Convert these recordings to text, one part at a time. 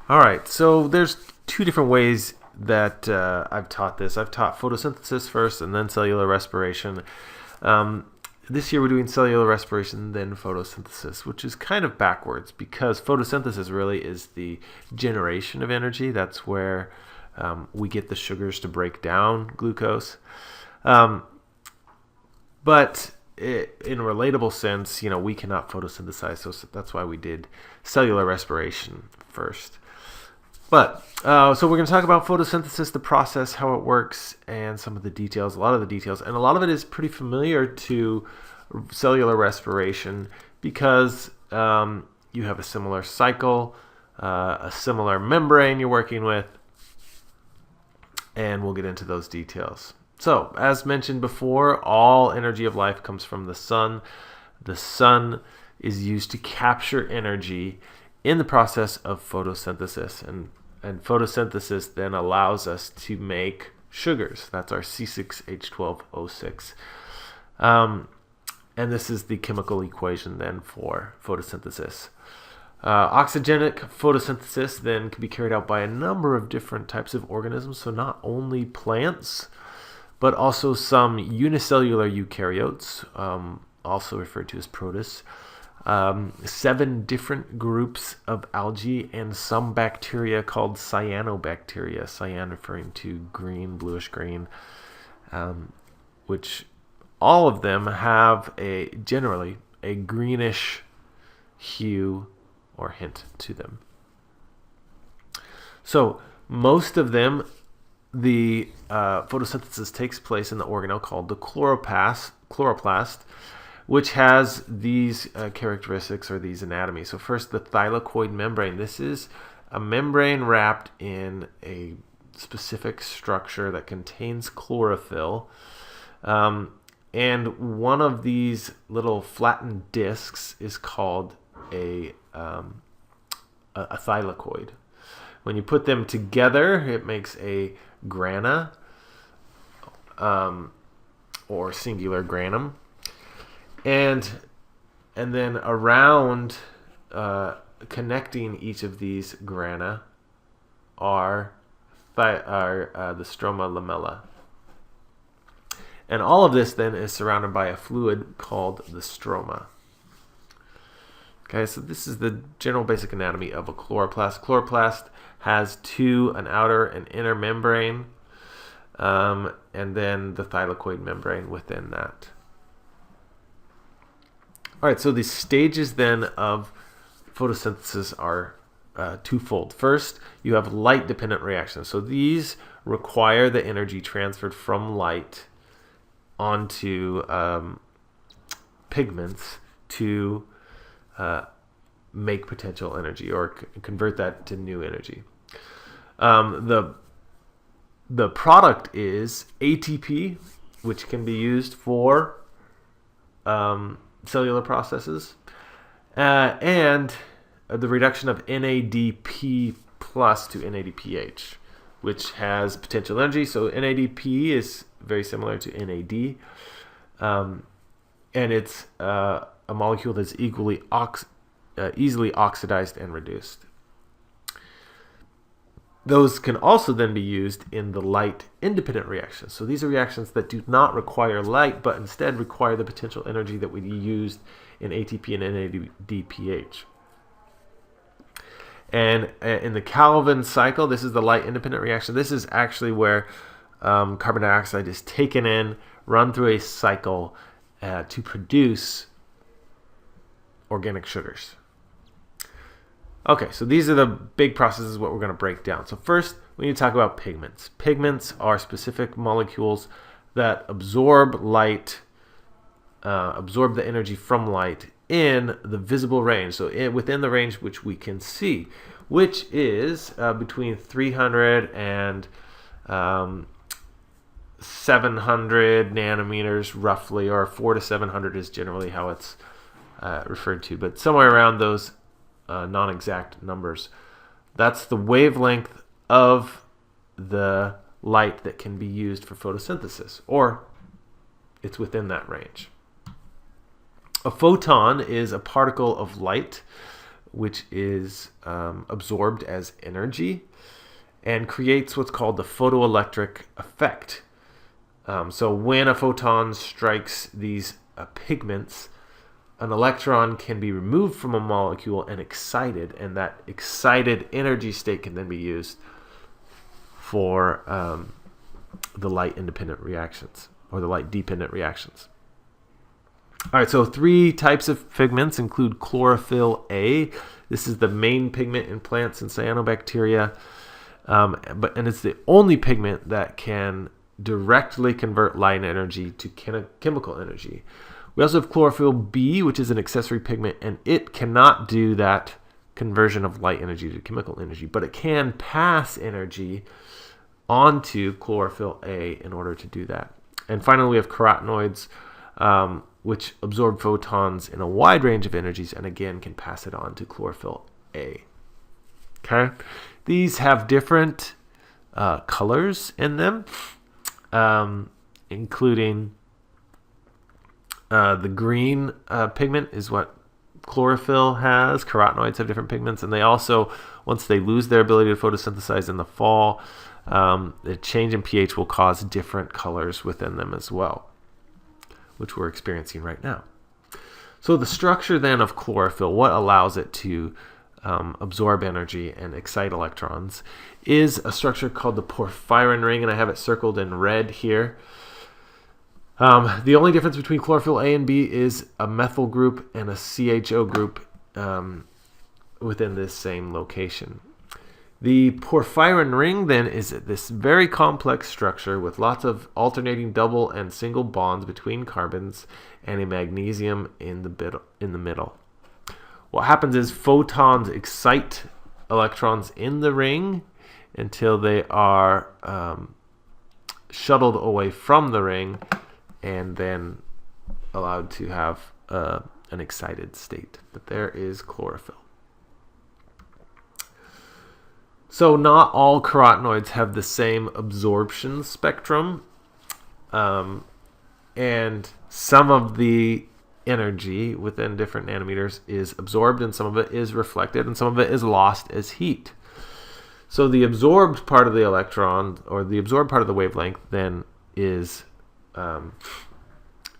All right, so there's two different ways that I've taught this. I've taught photosynthesis first and then cellular respiration. Um, this year we're doing cellular respiration, then photosynthesis, which is kind of backwards because photosynthesis really is the generation of energy. That's where we get the sugars to break down glucose. Um, but in a relatable sense, we cannot photosynthesize, so that's why we did cellular respiration first. But so we're going to talk about photosynthesis, the process, how it works, and some of the details, a lot of the details. And a lot of it is pretty familiar to cellular respiration because you have a similar cycle, a similar membrane you're working with, and we'll get into those details. So, as mentioned before, all energy of life comes from the sun. The sun is used to capture energy in the process of photosynthesis, and photosynthesis then allows us to make sugars. That's our C6H12O6. And this is the chemical equation then for photosynthesis. Oxygenic photosynthesis then can be carried out by a number of different types of organisms, so not only plants, but also some unicellular eukaryotes, also referred to as protists. 7 different groups of algae and some bacteria called cyanobacteria, cyan referring to green, bluish green, which all of them have generally a greenish hue or hint to them. So most of them, the photosynthesis takes place in the organelle called the chloroplast, which has these characteristics or these anatomies. So first, the thylakoid membrane. This is a membrane wrapped in a specific structure that contains chlorophyll. And one of these little flattened discs is called a thylakoid. When you put them together, it makes a grana, or singular granum. And then around, connecting each of these grana are the stroma lamella. And all of this then is surrounded by a fluid called the stroma. Okay, so this is the general basic anatomy of a chloroplast. Chloroplast has an outer and inner membrane, and then the thylakoid membrane within that. All right, so the stages then of photosynthesis are twofold. First, you have light-dependent reactions. So these require the energy transferred from light onto pigments to make potential energy or convert that to new energy. The product is ATP, which can be used for cellular processes, and the reduction of NADP plus to NADPH, which has potential energy. So NADP is very similar to NAD, and it's a molecule that's easily oxidized and reduced. Those can also then be used in the light-independent reactions. So these are reactions that do not require light, but instead require the potential energy that we used in ATP and NADPH. And in the Calvin cycle, this is the light-independent reaction. This is actually where carbon dioxide is taken in, run through a cycle to produce organic sugars. Okay, so these are the big processes what we're going to break down. So first, we need to talk about pigments. Pigments are specific molecules that absorb light, absorb the energy from light in the visible range. So within the range which we can see, which is between 300 and 700 nanometers roughly, or 400 to 700 is generally how it's referred to, but somewhere around those non-exact numbers. That's the wavelength of the light that can be used for photosynthesis, or it's within that range. A photon is a particle of light which is absorbed as energy and creates what's called the photoelectric effect. So when a photon strikes these pigments, an electron can be removed from a molecule and excited, and that excited energy state can then be used for the light-independent reactions, or the light-dependent reactions. All right, so 3 types of pigments include chlorophyll A. This is the main pigment in plants and cyanobacteria, and it's the only pigment that can directly convert light energy to chemical energy. We also have chlorophyll B, which is an accessory pigment, and it cannot do that conversion of light energy to chemical energy, but it can pass energy onto chlorophyll A in order to do that. And finally, we have carotenoids, which absorb photons in a wide range of energies and again can pass it on to chlorophyll A. Okay, these have different colors in them, including the green pigment is what chlorophyll has. Carotenoids have different pigments, and they also, once they lose their ability to photosynthesize in the fall, the change in pH will cause different colors within them as well, which we're experiencing right now. So the structure then of chlorophyll, what allows it to absorb energy and excite electrons, is a structure called the porphyrin ring, and I have it circled in red here. The only difference between chlorophyll A and B is a methyl group and a CHO group within this same location. The porphyrin ring then is this very complex structure with lots of alternating double and single bonds between carbons and a magnesium in the middle. What happens is photons excite electrons in the ring until they are shuttled away from the ring and then allowed to have an excited state. But there is chlorophyll. So not all carotenoids have the same absorption spectrum, and some of the energy within different nanometers is absorbed and some of it is reflected and some of it is lost as heat. So the absorbed part of the electron, or the absorbed part of the wavelength, then is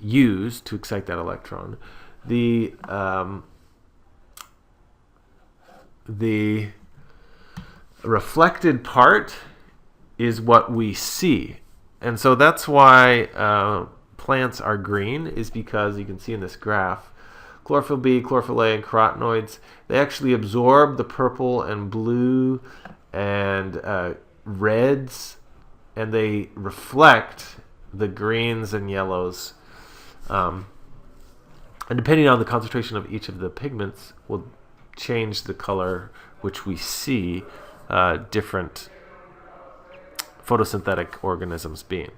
used to excite that electron. The reflected part is what we see, and so that's why plants are green, is because you can see in this graph, chlorophyll B, chlorophyll A, and carotenoids, they actually absorb the purple and blue and reds, and they reflect the greens and yellows, and depending on the concentration of each of the pigments will change the color which we see different photosynthetic organisms being.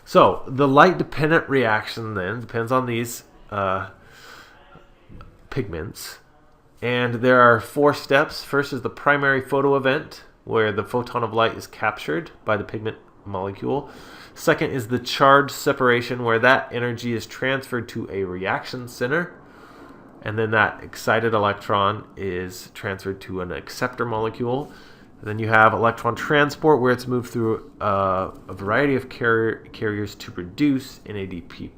So the light-dependent reaction then depends on these pigments, and there are 4 steps. First is the primary photo event, where the photon of light is captured by the pigment molecule. Second is the charge separation, where that energy is transferred to a reaction center, and then that excited electron is transferred to an acceptor molecule. And then you have electron transport, where it's moved through a variety of carriers to produce NADP+.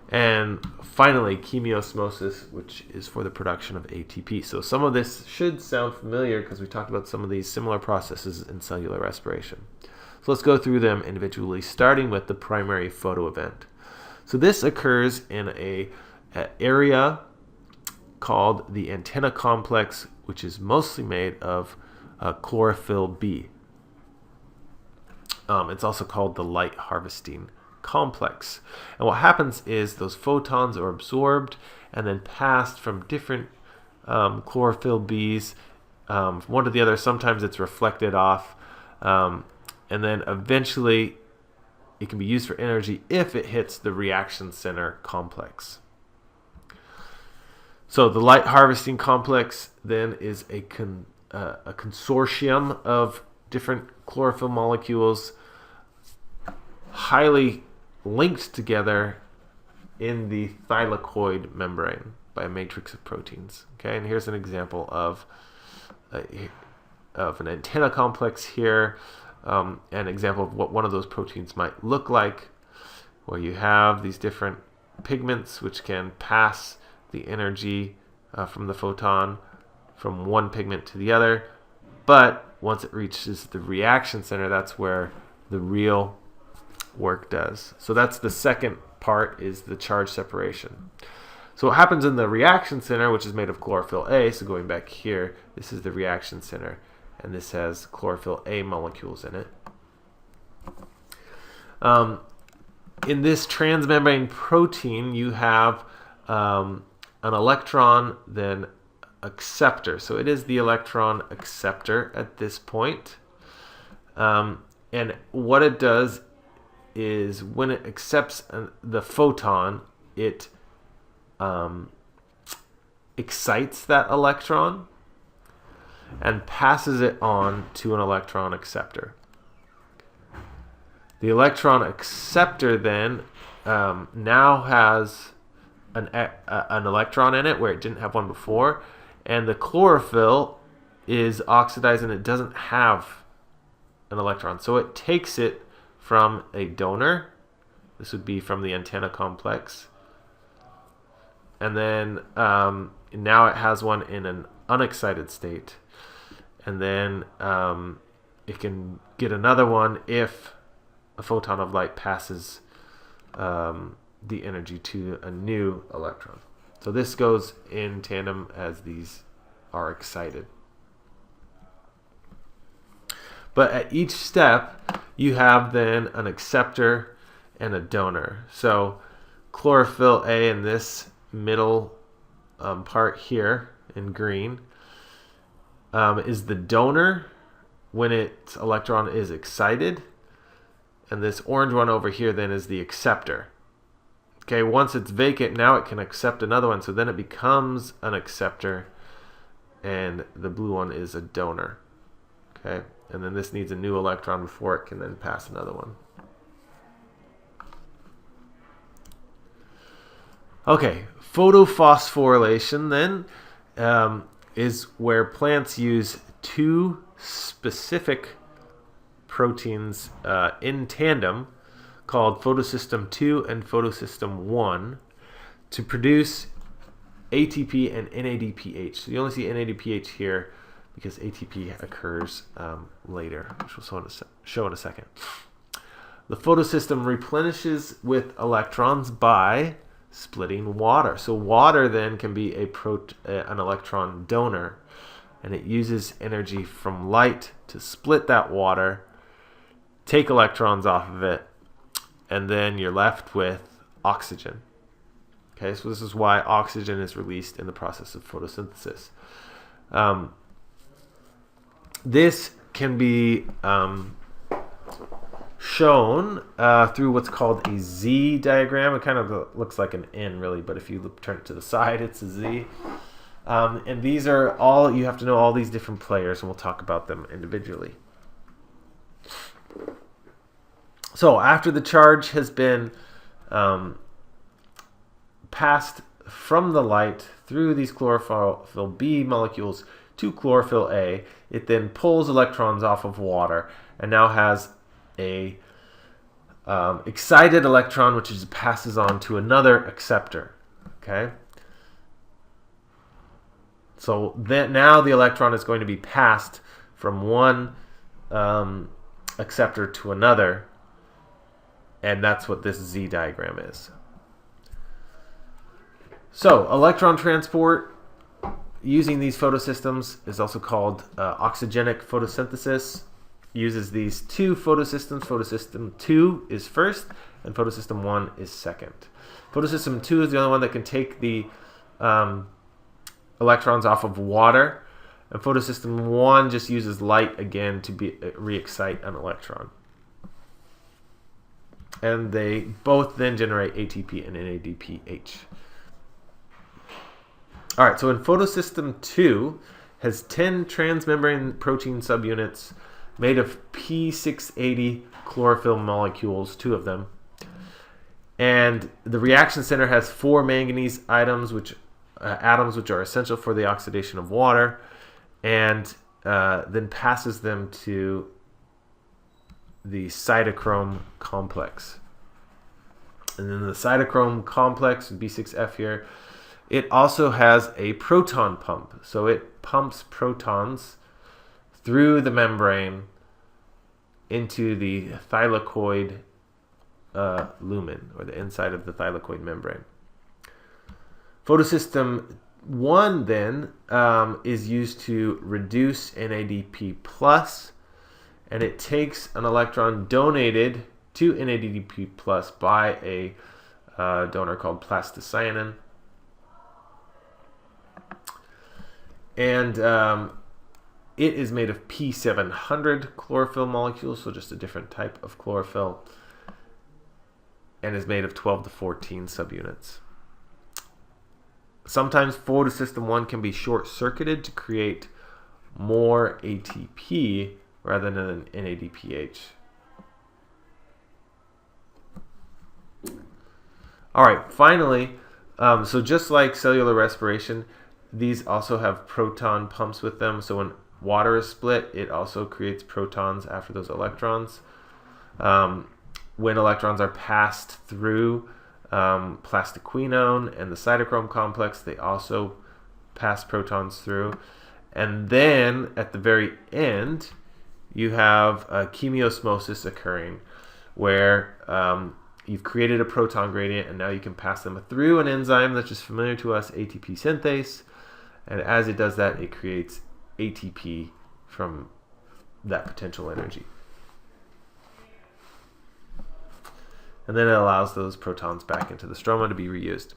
And finally, chemiosmosis, which is for the production of ATP. So some of this should sound familiar because we talked about some of these similar processes in cellular respiration. So let's go through them individually, starting with the primary photo event. So this occurs in an area called the antenna complex, which is mostly made of chlorophyll B. It's also called the light harvesting complex. And what happens is those photons are absorbed and then passed from different chlorophyll Bs from one to the other. Sometimes it's reflected off, and then eventually it can be used for energy if it hits the reaction center complex. So the light harvesting complex then is a consortium of different chlorophyll molecules highly linked together in the thylakoid membrane by a matrix of proteins. Okay, and here's an example of an antenna complex here, an example of what one of those proteins might look like, where you have these different pigments which can pass the energy from the photon from one pigment to the other, but once it reaches the reaction center, that's where the real work does. So that's the second part, is the charge separation. So what happens in the reaction center, which is made of chlorophyll A, so going back here, this is the reaction center, and this has chlorophyll A molecules in it. In this transmembrane protein, you have an electron, then acceptor. So it is the electron acceptor at this point. And what it does is when it accepts the photon, it excites that electron and passes it on to an electron acceptor. The electron acceptor then now has an electron in it where it didn't have one before, and the chlorophyll is oxidized and it doesn't have an electron. So it takes it from a donor. This would be from the antenna complex. And then now it has one in an unexcited state. And then it can get another one if a photon of light passes the energy to a new electron. So this goes in tandem as these are excited. But at each step, you have then an acceptor and a donor. So chlorophyll A in this middle part here in green is the donor when its electron is excited. And this orange one over here then is the acceptor. Okay, once it's vacant, now it can accept another one. So then it becomes an acceptor, and the blue one is a donor. Okay, and then this needs a new electron before it can then pass another one. Okay, photophosphorylation then is where plants use two specific proteins in tandem called Photosystem II and Photosystem I to produce ATP and NADPH. So you only see NADPH here because ATP occurs later, which we'll show in a second. The photosystem replenishes with electrons by splitting water. So water then can be an electron donor, and it uses energy from light to split that water, take electrons off of it, and then you're left with oxygen. Okay, so this is why oxygen is released in the process of photosynthesis. This can be shown through what's called a Z diagram. It kind of looks like an N really, but if you turn it to the side, it's a Z. And these are all, you have to know all these different players, and we'll talk about them individually. So after the charge has been passed from the light through these chlorophyll B molecules to chlorophyll A, it then pulls electrons off of water and now has a excited electron, which passes on to another acceptor. Okay. So then now the electron is going to be passed from one acceptor to another, and that's what this Z diagram is. So electron transport using these photosystems is also called oxygenic photosynthesis. Uses these two photosystems. Photosystem II is first, and photosystem I is second. Photosystem II is the only one that can take the electrons off of water, and photosystem I just uses light again to re-excite an electron. And they both then generate ATP and NADPH. All right, so in photosystem II has 10 transmembrane protein subunits made of P680 chlorophyll molecules, 2 of them. And the reaction center has 4 manganese atoms, which are essential for the oxidation of water, and then passes them to the cytochrome complex. And then the cytochrome complex, B6F here, it also has a proton pump. So it pumps protons through the membrane into the thylakoid lumen, or the inside of the thylakoid membrane. Photosystem I then is used to reduce NADP+, and it takes an electron donated to NADP+ by a donor called plastocyanin. And it is made of P700 chlorophyll molecules, so just a different type of chlorophyll, and is made of 12 to 14 subunits. Sometimes photosystem I can be short-circuited to create more ATP rather than an NADPH. All right, finally, so just like cellular respiration, these also have proton pumps with them. So when water is split, it also creates protons after those electrons. When electrons are passed through plastoquinone and the cytochrome complex, they also pass protons through. And then at the very end, you have a chemiosmosis occurring, where you've created a proton gradient, and now you can pass them through an enzyme that's just familiar to us, ATP synthase. And as it does that, it creates ATP from that potential energy. And then it allows those protons back into the stroma to be reused.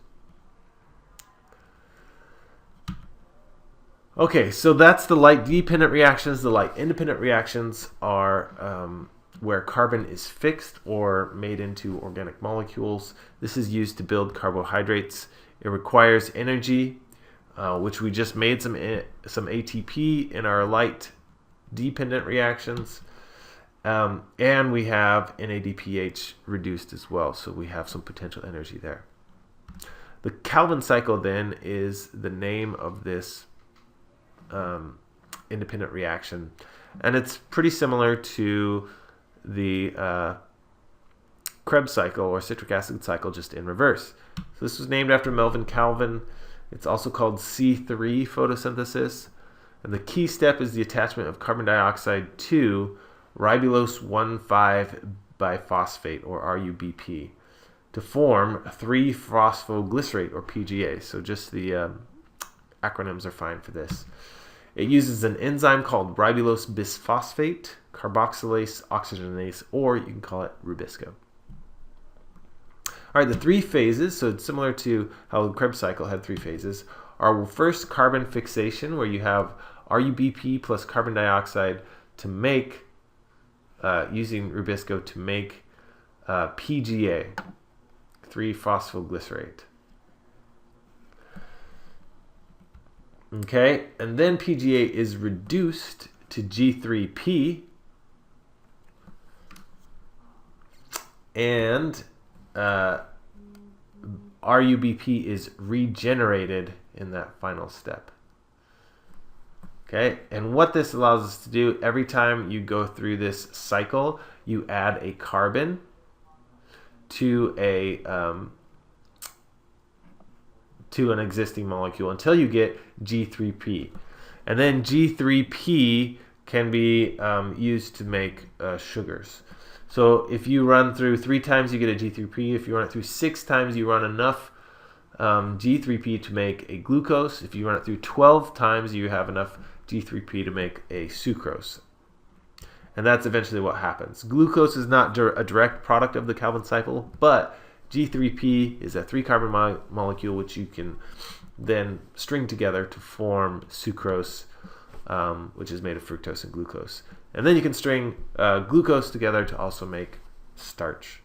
Okay, so that's the light-dependent reactions. The light-independent reactions are where carbon is fixed or made into organic molecules. This is used to build carbohydrates. It requires energy, which we just made some ATP in our light-dependent reactions. And we have NADPH reduced as well, so we have some potential energy there. The Calvin cycle then is the name of this independent reaction, and it's pretty similar to the Krebs cycle or citric acid cycle, just in reverse. So this was named after Melvin Calvin. It's also called C3 photosynthesis, and the key step is the attachment of carbon dioxide to ribulose 1,5-biphosphate, or RUBP, to form 3-phosphoglycerate, or PGA. So just the acronyms are fine for this. It uses an enzyme called ribulose bisphosphate, carboxylase oxygenase, or you can call it Rubisco. All right, the 3 phases, so it's similar to how the Krebs cycle had 3 phases, are first carbon fixation, where you have RUBP plus carbon dioxide to make, using Rubisco to make PGA, 3-phosphoglycerate. Okay, and then PGA is reduced to G3P, and RUBP is regenerated in that final step. Okay, and what this allows us to do, every time you go through this cycle, you add a carbon to an existing molecule until you get G3P. And then G3P can be used to make sugars. So if you run through 3 times, you get a G3P. If you run it through 6 times, you run enough G3P to make a glucose. If you run it through 12 times, you have enough G3P to make a sucrose. And that's eventually what happens. Glucose is not a direct product of the Calvin cycle, but G3P is a 3-carbon molecule which you can then string together to form sucrose, which is made of fructose and glucose. And then you can string glucose together to also make starch.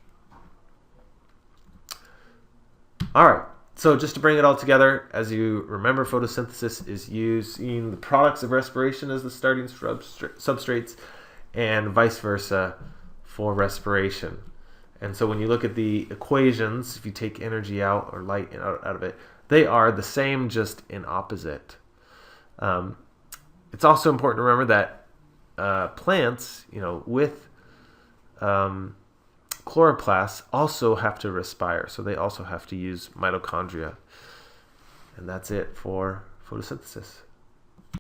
All right, so just to bring it all together, as you remember, photosynthesis is using the products of respiration as the starting substrates, and vice versa for respiration. And so when you look at the equations, if you take energy out or light out of it, they are the same, just in opposite. It's also important to remember that plants, with chloroplasts also have to respire, so they also have to use mitochondria. And that's it for photosynthesis.